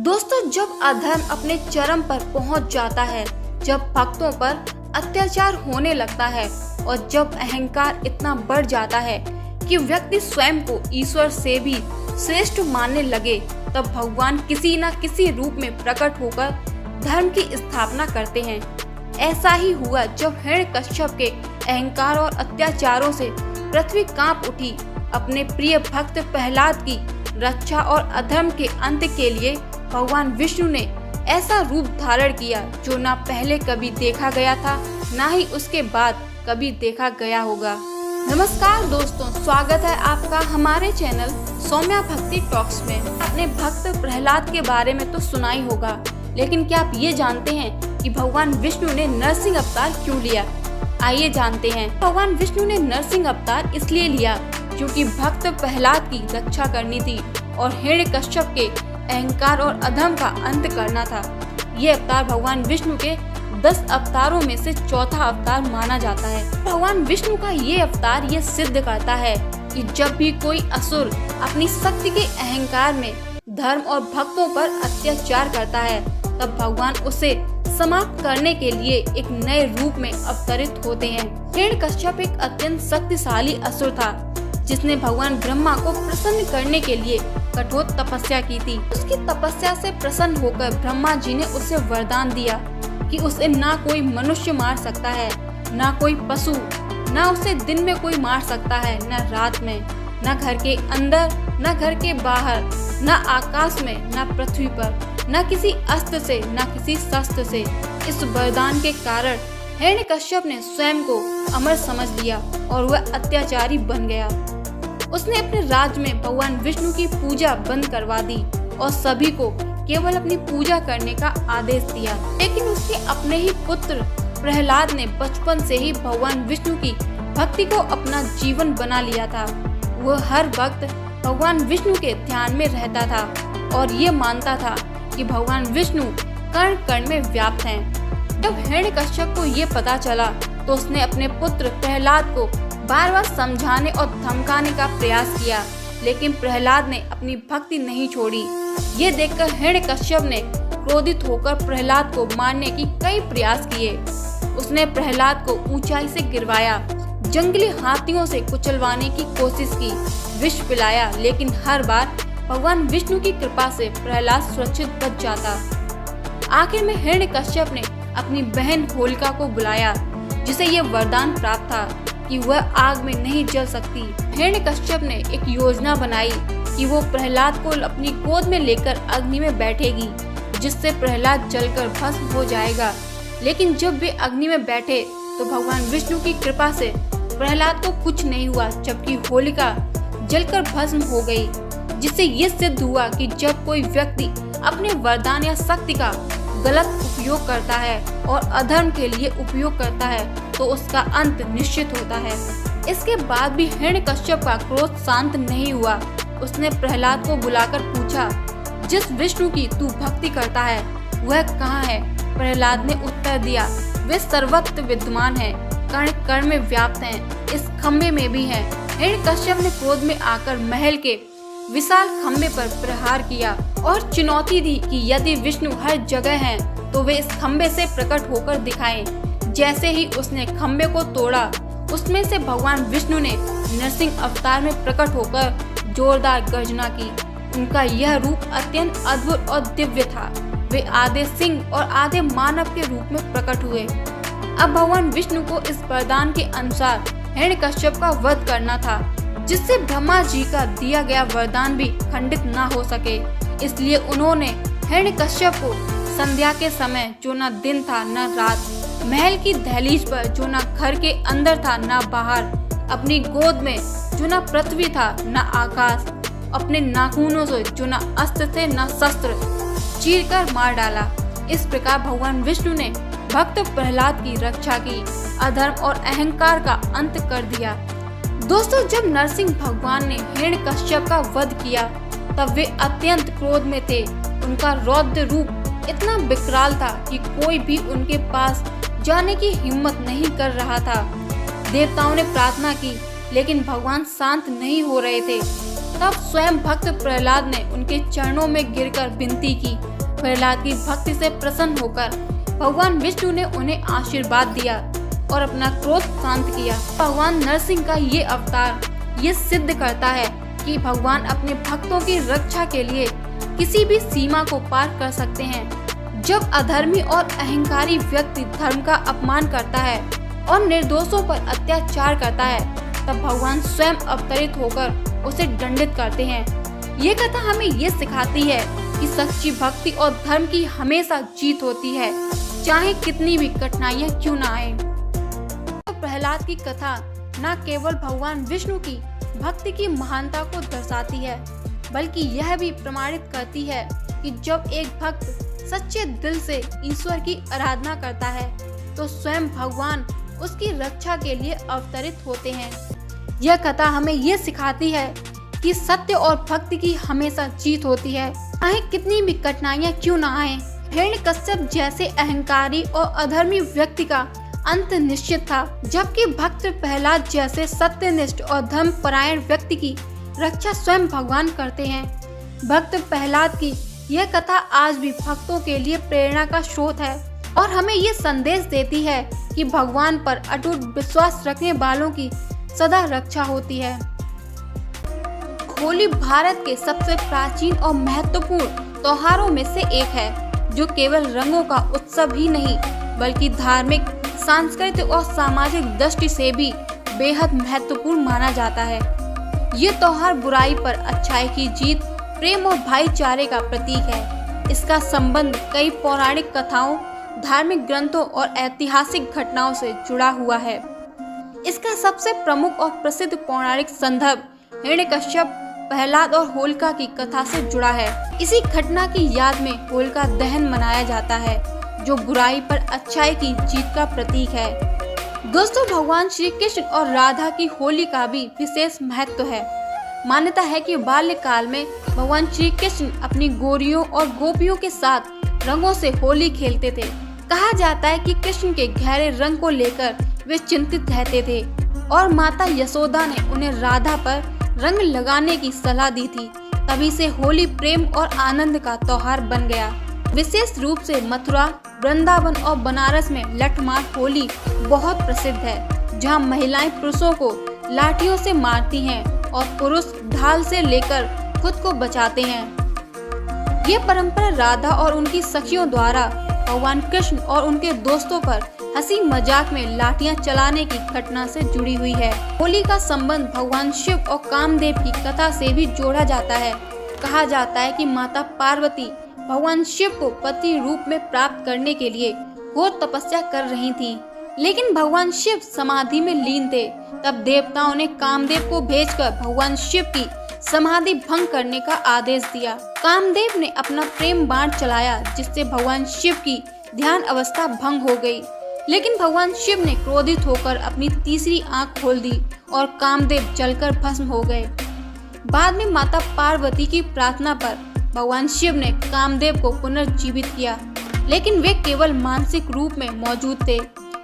दोस्तों, जब अधर्म अपने चरम पर पहुंच जाता है, जब भक्तों पर अत्याचार होने लगता है और जब अहंकार इतना बढ़ जाता है कि व्यक्ति स्वयं को ईश्वर से भी श्रेष्ठ मानने लगे, तब भगवान किसी न किसी रूप में प्रकट होकर धर्म की स्थापना करते हैं। ऐसा ही हुआ जब हिरण्यकश्यप के अहंकार और अत्याचारों से पृथ्वी कांप उठी। अपने प्रिय भक्त प्रहलाद की रक्षा और अधर्म के अंत के लिए भगवान विष्णु ने ऐसा रूप धारण किया जो ना पहले कभी देखा गया था, ना ही उसके बाद कभी देखा गया होगा। नमस्कार दोस्तों, स्वागत है आपका हमारे चैनल सौम्या भक्ति टॉक्स में। अपने भक्त प्रहलाद के बारे में तो सुना ही होगा, लेकिन क्या आप ये जानते हैं कि भगवान विष्णु ने नरसिंह अवतार क्यों लिया? आइए जानते हैं। भगवान विष्णु ने नरसिंह अवतार इसलिए लिया क्योंकि भक्त प्रहलाद की रक्षा करनी थी और हिरण्यकश्यप के अहंकार और अधर्म का अंत करना था। ये अवतार भगवान विष्णु के 10 अवतारों में से चौथा अवतार माना जाता है। भगवान विष्णु का ये अवतार ये सिद्ध करता है कि जब भी कोई असुर अपनी शक्ति के अहंकार में धर्म और भक्तों पर अत्याचार करता है, तब भगवान उसे समाप्त करने के लिए एक नए रूप में अवतरित होते हैं। हिरण्यकश्यप एक अत्यंत शक्तिशाली असुर था जिसने भगवान ब्रह्मा को प्रसन्न करने के लिए कठोर तपस्या की थी। उसकी तपस्या से प्रसन्न होकर ब्रह्मा जी ने उसे वरदान दिया कि उसे ना कोई मनुष्य मार सकता है, ना कोई पशु, ना उसे दिन में कोई मार सकता है, न रात में, न घर के अंदर, न घर के बाहर, न आकाश में, न पृथ्वी पर, न किसी अस्त्र से, न किसी शस्त्र से। इस वरदान के कारण हिरण्यकश्यप ने स्वयं को अमर समझ लिया और वह अत्याचारी बन गया। उसने अपने राज्य में भगवान विष्णु की पूजा बंद करवा दी और सभी को केवल अपनी पूजा करने का आदेश दिया। लेकिन उसके अपने ही पुत्र प्रहलाद ने बचपन से ही भगवान विष्णु की भक्ति को अपना जीवन बना लिया था। वह हर वक्त भगवान विष्णु के ध्यान में रहता था और ये मानता था कि भगवान विष्णु कण कण में व्याप्त हैं। जब हिरण्यकश्यप को ये पता चला तो उसने अपने पुत्र प्रहलाद को बार बार समझाने और धमकाने का प्रयास किया, लेकिन प्रहलाद ने अपनी भक्ति नहीं छोड़ी। ये देखकर हिरण्यकश्यप ने क्रोधित होकर प्रहलाद को मारने की कई प्रयास किए। उसने प्रहलाद को ऊंचाई से गिरवाया, जंगली हाथियों से कुचलवाने की कोशिश की, विष पिलाया, लेकिन हर बार भगवान विष्णु की कृपा से प्रहलाद सुरक्षित बच जाता। आखिर में हिरण्यकश्यप ने अपनी बहन होलिका को बुलाया, जिसे ये वरदान प्राप्त था कि वह आग में नहीं जल सकती। हिरण्यकश्यप ने एक योजना बनाई कि वो प्रहलाद को अपनी गोद में लेकर अग्नि में बैठेगी, जिससे प्रहलाद जलकर भस्म हो जाएगा। लेकिन जब वे अग्नि में बैठे तो भगवान विष्णु की कृपा से प्रहलाद को कुछ नहीं हुआ, जबकि होलिका जलकर भस्म हो गई, जिससे ये सिद्ध हुआ कि जब कोई व्यक्ति अपने वरदान या शक्ति का गलत उपयोग करता है और अधर्म के लिए उपयोग करता है तो उसका अंत निश्चित होता है। इसके बाद भी हिरण्यकश्यप का क्रोध शांत नहीं हुआ। उसने प्रहलाद को बुलाकर पूछा, जिस विष्णु की तू भक्ति करता है वह कहाँ है? प्रहलाद ने उत्तर दिया, वे सर्वत्र विद्यमान है, कण कण में व्याप्त हैं, इस खम्भे में भी है। हिरण्यकश्यप ने क्रोध में आकर महल के विशाल खम्भे पर प्रहार किया और चुनौती दी कि यदि विष्णु हर जगह हैं, तो वे इस खम्भे से प्रकट होकर दिखाएं। जैसे ही उसने खम्भे को तोड़ा, उसमें से भगवान विष्णु ने नरसिंह अवतार में प्रकट होकर जोरदार गर्जना की। उनका यह रूप अत्यंत अद्भुत और दिव्य था। वे आधे सिंह और आधे मानव के रूप में प्रकट हुए। अब भगवान विष्णु को इस वरदान के अनुसार हिरण्यकश्यप का वध करना था, जिससे ब्रह्मा जी का दिया गया वरदान भी खंडित न हो सके। इसलिए उन्होंने हिरण्यकश्यप को संध्या के समय, जो न दिन था न रात, महल की दहलीज पर, जो न घर के अंदर था न बाहर, अपनी गोद में, जो न पृथ्वी था न आकाश, अपने नाखूनों से, जो न अस्त्र थे न शस्त्र, चीरकर मार डाला। इस प्रकार भगवान विष्णु ने भक्त प्रहलाद की रक्षा की, अधर्म और अहंकार का अंत कर दिया। दोस्तों, जब नरसिंह भगवान ने हिरण्यकश्यप का वध किया तब वे अत्यंत क्रोध में थे। उनका रौद्र रूप इतना विकराल था कि कोई भी उनके पास जाने की हिम्मत नहीं कर रहा था। देवताओं ने प्रार्थना की, लेकिन भगवान शांत नहीं हो रहे थे। तब स्वयं भक्त प्रहलाद ने उनके चरणों में गिरकर विनती की प्रहलाद की भक्ति से प्रसन्न होकर भगवान विष्णु ने उन्हें आशीर्वाद दिया और अपना क्रोध शांत किया। भगवान नरसिंह का ये अवतार ये सिद्ध करता है कि भगवान अपने भक्तों की रक्षा के लिए किसी भी सीमा को पार कर सकते हैं। जब अधर्मी और अहंकारी व्यक्ति धर्म का अपमान करता है और निर्दोषों पर अत्याचार करता है, तब भगवान स्वयं अवतरित होकर उसे दंडित करते हैं। ये कथा हमें ये सिखाती है कि सच्ची भक्ति और धर्म की हमेशा जीत होती है, चाहे कितनी भी कठिनाइयां क्यों ना आए। तो प्रहलाद की कथा न केवल भगवान विष्णु की भक्ति की महानता को दर्शाती है, बल्कि यह भी प्रमाणित करती है कि जब एक भक्त सच्चे दिल से ईश्वर की आराधना करता है तो स्वयं भगवान उसकी रक्षा के लिए अवतरित होते हैं। यह कथा हमें ये सिखाती है कि सत्य और भक्ति की हमेशा जीत होती है, चाहे कितनी भी कठिनाइयां क्यों ना आए। हिरण्यकश्यप जैसे अहंकारी और अधर्मी व्यक्ति का अंत निश्चित था, जबकि भक्त प्रहलाद जैसे सत्यनिष्ठ और धर्मपरायण व्यक्ति की रक्षा स्वयं भगवान करते हैं। भक्त प्रहलाद की यह कथा आज भी भक्तों के लिए प्रेरणा का स्रोत है और हमें ये संदेश देती है कि भगवान पर अटूट विश्वास रखने वालों की सदा रक्षा होती है। होली भारत के सबसे प्राचीन और महत्वपूर्ण त्योहारों में से एक है, जो केवल रंगों का उत्सव ही नहीं बल्कि धार्मिक, सांस्कृतिक और सामाजिक दृष्टि से भी बेहद महत्वपूर्ण माना जाता है। ये त्योहार बुराई पर अच्छाई की जीत, प्रेम और भाईचारे का प्रतीक है। इसका संबंध कई पौराणिक कथाओं, धार्मिक ग्रंथों और ऐतिहासिक घटनाओं से जुड़ा हुआ है। इसका सबसे प्रमुख और प्रसिद्ध पौराणिक संदर्भ हिरण्यकश्यप, प्रहलाद और होलिका की कथा से जुड़ा है। इसी घटना की याद में होलिका दहन मनाया जाता है, जो बुराई पर अच्छाई की जीत का प्रतीक है। दोस्तों, भगवान श्री कृष्ण और राधा की होली का भी विशेष महत्व है। मान्यता है कि बाल्यकाल में भगवान श्री कृष्ण अपनी गोरियों और गोपियों के साथ रंगों से होली खेलते थे। कहा जाता है कि कृष्ण के गहरे रंग को लेकर वे चिंतित रहते थे और माता यशोदा ने उन्हें राधा पर रंग लगाने की सलाह दी थी। तभी से होली प्रेम और आनंद का त्योहार बन गया। विशेष रूप से मथुरा, वृंदावन और बनारस में लठमार होली बहुत प्रसिद्ध है, जहां महिलाएं पुरुषों को लाठियों से मारती हैं और पुरुष ढाल से लेकर खुद को बचाते हैं। ये परंपरा राधा और उनकी सखियों द्वारा भगवान कृष्ण और उनके दोस्तों पर हंसी मजाक में लाठियां चलाने की घटना से जुड़ी हुई है। होली का संबंध भगवान शिव और कामदेव की कथा से भी जोड़ा जाता है। कहा जाता है कि माता पार्वती भगवान शिव को पति रूप में प्राप्त करने के लिए घोर तपस्या कर रही थीं, लेकिन भगवान शिव समाधि में लीन थे। तब देवताओं ने कामदेव को भेजकर भगवान शिव की समाधि भंग करने का आदेश दिया। कामदेव ने अपना प्रेम बाण चलाया, जिससे भगवान शिव की ध्यान अवस्था भंग हो गई। लेकिन भगवान शिव ने क्रोधित होकर अपनी तीसरी आंख खोल दी और कामदेव जलकर भस्म हो गए। बाद में माता पार्वती की प्रार्थना पर भगवान शिव ने कामदेव को पुनर्जीवित किया, लेकिन वे केवल मानसिक रूप में मौजूद थे।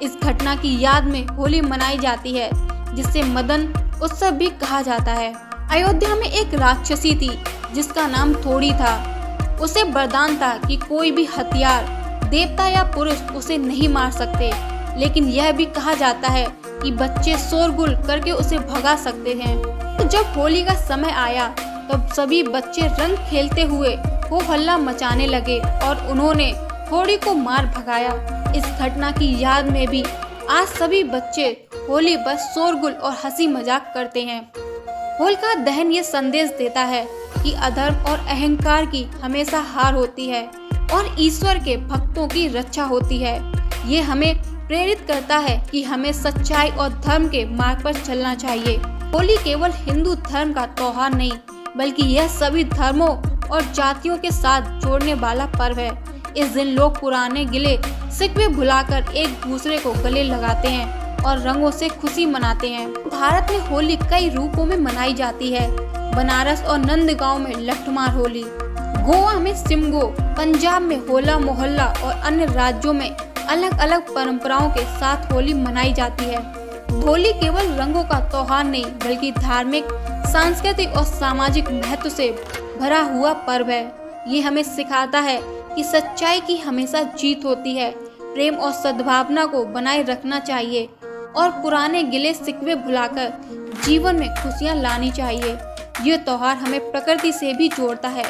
इस घटना की याद में होली मनाई जाती है, जिसे मदन उत्सव भी कहा जाता है। अयोध्या में एक राक्षसी थी जिसका नाम थोड़ी था। उसे वरदान था कि कोई भी हथियार, देवता या पुरुष उसे नहीं मार सकते, लेकिन यह भी कहा जाता है कि बच्चे शोरगुल करके उसे भगा सकते हैं। तो जब होली का समय आया तब सभी बच्चे रंग खेलते हुए हो हल्ला मचाने लगे और उन्होंने थोड़ी को मार भगाया। इस घटना की याद में भी आज सभी बच्चे होली पर शोरगुल और हंसी मजाक करते हैं। होलिका दहन ये संदेश देता है कि अधर्म और अहंकार की हमेशा हार होती है और ईश्वर के भक्तों की रक्षा होती है। ये हमें प्रेरित करता है कि हमें सच्चाई और धर्म के मार्ग पर चलना चाहिए। होली केवल हिंदू धर्म का त्योहार नहीं, बल्कि यह सभी धर्मों और जातियों के साथ जोड़ने वाला पर्व है। इस दिन लोग पुराने गिले शिकवे भुलाकर एक दूसरे को गले लगाते हैं और रंगों से खुशी मनाते हैं। भारत में होली कई रूपों में मनाई जाती है। बनारस और नंदगांव में लठमार होली, गोवा में सिमगो, पंजाब में होला मोहल्ला और अन्य राज्यों में अलग अलग परंपराओं के साथ होली मनाई जाती है। होली केवल रंगों का त्योहार नहीं, बल्कि धार्मिक, सांस्कृतिक और सामाजिक महत्व से भरा हुआ पर्व है। ये हमें सिखाता है कि सच्चाई की हमेशा जीत होती है। प्रेम और सद्भावना को बनाए रखना चाहिए और पुराने गिले शिकवे भुलाकर जीवन में खुशियां लानी चाहिए। ये त्योहार हमें प्रकृति से भी जोड़ता है